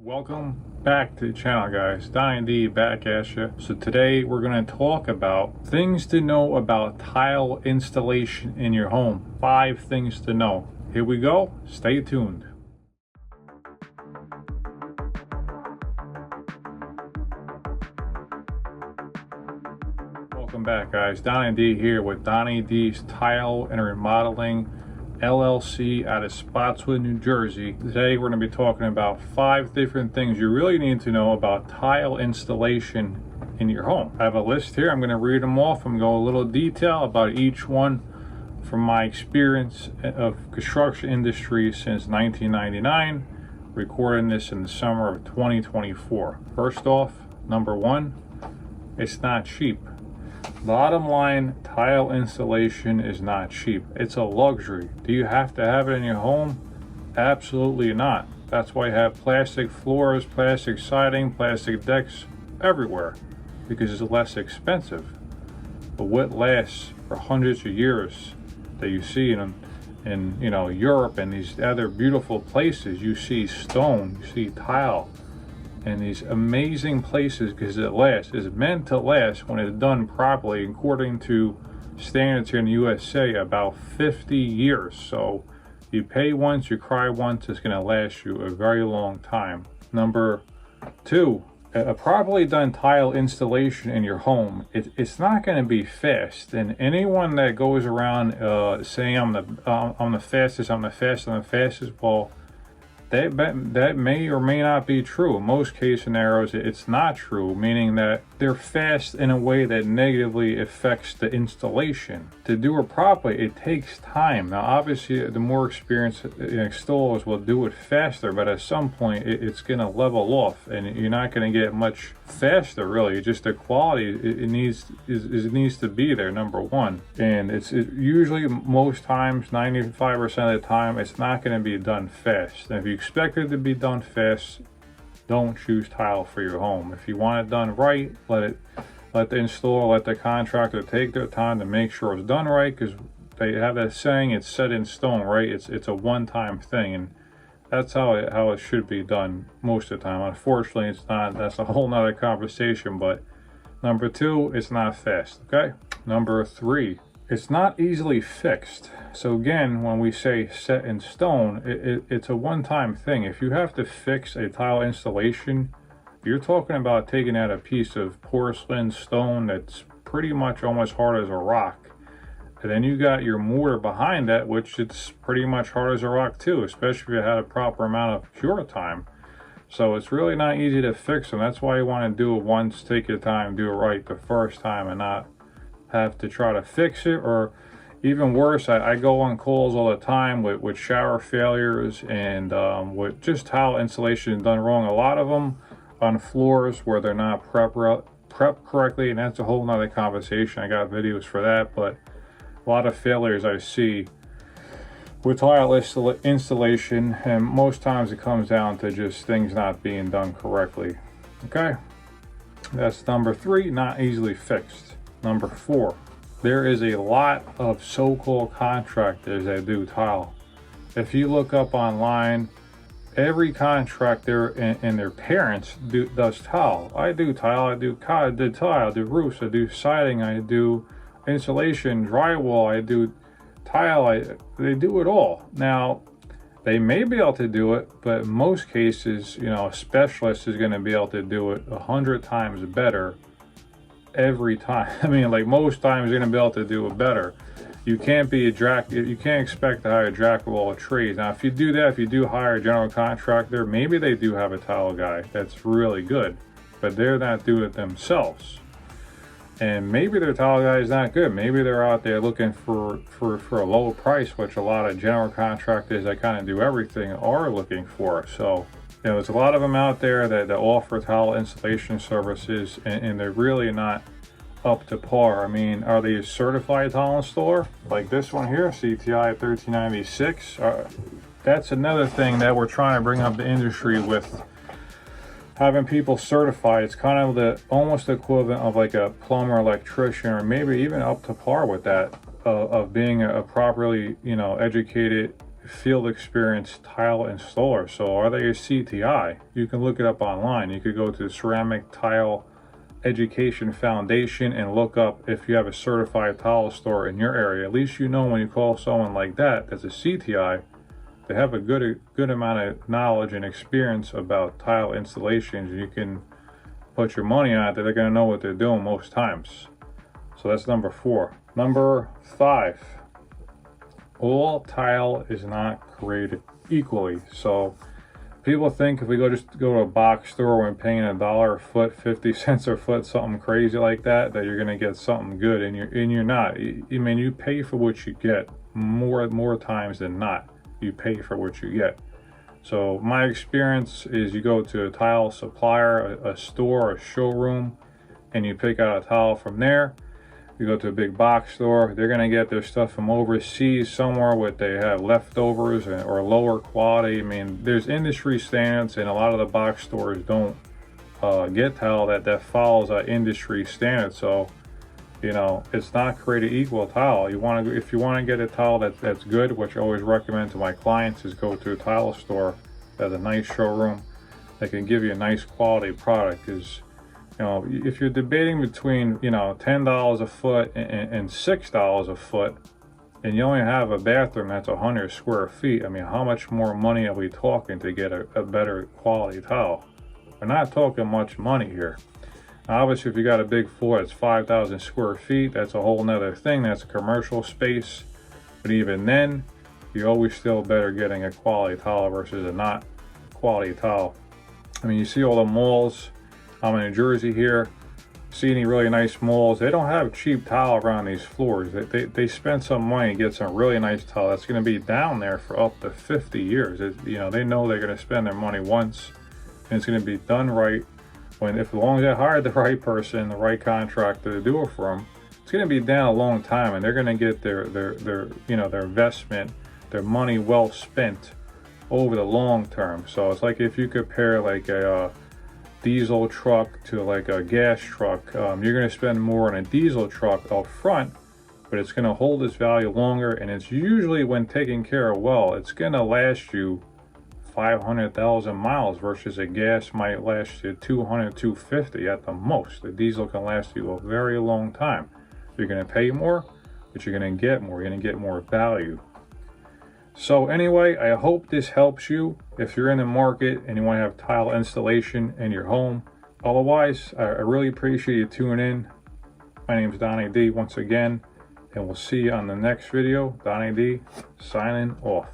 Welcome back to the channel, guys. Donnie back at you. So today we're going to talk about things to know about tile installation in your home. 5 things to know. Here we go. Stay tuned. Welcome back, guys. Donnie D here with Donnie D's Tile and Remodeling LLC out of Spotswood, New Jersey. Today we're going to be talking about 5 different things you really need to know about tile installation in your home. I have a list here. I'm going to read them off and go a little detail about each one from my experience of construction industry since 1999, recording this in the summer of 2024. First off, number 1, it's not cheap. Bottom line, tile installation is not cheap. It's a luxury. Do you have to have it in your home? Absolutely not. That's why you have plastic floors, plastic siding, plastic decks everywhere, because it's less expensive. But what lasts for hundreds of years that you see in Europe and these other beautiful places, you see stone, you see tile, and these amazing places, because it lasts. It's meant to last when it's done properly, according to standards here in the USA, about 50 years. So you pay once, you cry once, it's going to last you a very long time. Number 2, a properly done tile installation in your home, it's not going to be fast. And anyone that goes around saying I'm the fastest, well, that may or may not be true. In most case scenarios, it's not true, meaning that they're fast in a way that negatively affects the installation. To do it properly, it takes time. Now, obviously, the more experienced installers will do it faster, but at some point, it's going to level off, and you're not going to get much faster, really. Just the quality, it needs to be there, number 1. And it's usually, most times, 95% of the time, it's not going to be done fast. And if you expect it to be done fast, don't choose tile for your home. If you want it done right, let the installer, let the contractor take their time to make sure it's done right, because they have that saying, it's set in stone, right? It's a one-time thing, and that's how it should be done most of the time. Unfortunately, it's not. That's a whole nother conversation. But number 2, it's not fast. Okay. Number 3, it's not easily fixed. So again, when we say set in stone, it's a one-time thing. If you have to fix a tile installation, you're talking about taking out a piece of porcelain stone that's pretty much almost hard as a rock. And then you got your mortar behind that, which it's pretty much hard as a rock too, especially if you had a proper amount of cure time. So it's really not easy to fix them. That's why you want to do it once, take your time, do it right the first time, and not have to try to fix it. Or even worse, I go on calls all the time with shower failures and with just tile installation done wrong. A lot of them on floors where they're not prepped correctly, and that's a whole nother conversation. I got videos for that, but a lot of failures I see with tile installation, and most times it comes down to just things not being done correctly. Okay, that's number 3, not easily fixed. Number 4, there is a lot of so-called contractors that do tile. If you look up online, every contractor and their parents does tile. I do tile, I do tile, I do roofs, I do siding, I do insulation, drywall, I do tile, they do it all. Now, they may be able to do it, but in most cases, a specialist is going to be able to do it 100 times better every time. I mean, like, most times you're going to be able to do it better. You can't expect to hire a jack of all trades. Now, if you do that, if you do hire a general contractor, maybe they do have a tile guy that's really good, but they're not doing it themselves. And maybe their tile guy is not good. Maybe they're out there looking for a low price, which a lot of general contractors that kind of do everything are looking for. So, there's a lot of them out there that offer tile installation services, and they're really not up to par. I mean, are they a certified tile installer? Like this one here, CTI 1396. That's another thing that we're trying to bring up the industry with. Having people certified, it's kind of almost the equivalent of like a plumber, electrician, or maybe even up to par with that, of being a properly educated field experienced tile installer. So are they a CTI? You can look it up online. You could go to the Ceramic Tile Education Foundation and look up if you have a certified tile store in your area. At least you know when you call someone like that that's a CTI, they have a good amount of knowledge and experience about tile installations, and you can put your money on it that they're going to know what they're doing most times. So that's number 4. Number 5, all tile is not created equally. So people think if we just go to a box store and paying $1 a foot, 50 cents a foot, something crazy like that you're going to get something good, and you're not. I mean, you pay for what you get more times than not. You pay for what you get. So my experience is you go to a tile supplier, a store, a showroom, and you pick out a tile from there. You go to a big box store, they're going to get their stuff from overseas somewhere where they have leftovers or lower quality. I mean, there's industry standards, and a lot of the box stores don't get tile that follows that industry standard. So, you know, it's not created equal tile. If you want to get a tile that's good, which I always recommend to my clients, is go to a tile store that has a nice showroom that can give you a nice quality product. Because, you know, if you're debating between, you know, $10 a foot and $6 a foot, and you only have a bathroom that's 100 square feet, I mean, how much more money are we talking to get a better quality tile? We're not talking much money here. Obviously, if you got a big floor, it's 5,000 square feet. That's a whole nother thing. That's a commercial space. But even then, you're always still better getting a quality tile versus a not quality tile. I mean, you see all the malls. I'm in New Jersey here. See any really nice malls? They don't have cheap tile around these floors. They spend some money to get some really nice tile that's going to be down there for up to 50 years. You know, they know they're going to spend their money once, and it's going to be done right. As long as they hired the right person, the right contractor to do it for them, it's going to be down a long time, and they're going to get their investment, their money well spent over the long term. So it's like if you compare like a diesel truck to like a gas truck, you're going to spend more on a diesel truck up front, but it's going to hold its value longer, and it's usually, when taken care of well, it's going to last you 500,000 miles versus a gas might last you 200, 250 at the most. The diesel can last you a very long time. You're going to pay more, but you're going to get more. You're going to get more value. So anyway, I hope this helps you if you're in the market and you want to have tile installation in your home. Otherwise, I really appreciate you tuning in. My name is Donnie D once again, and we'll see you on the next video. Donnie D signing off.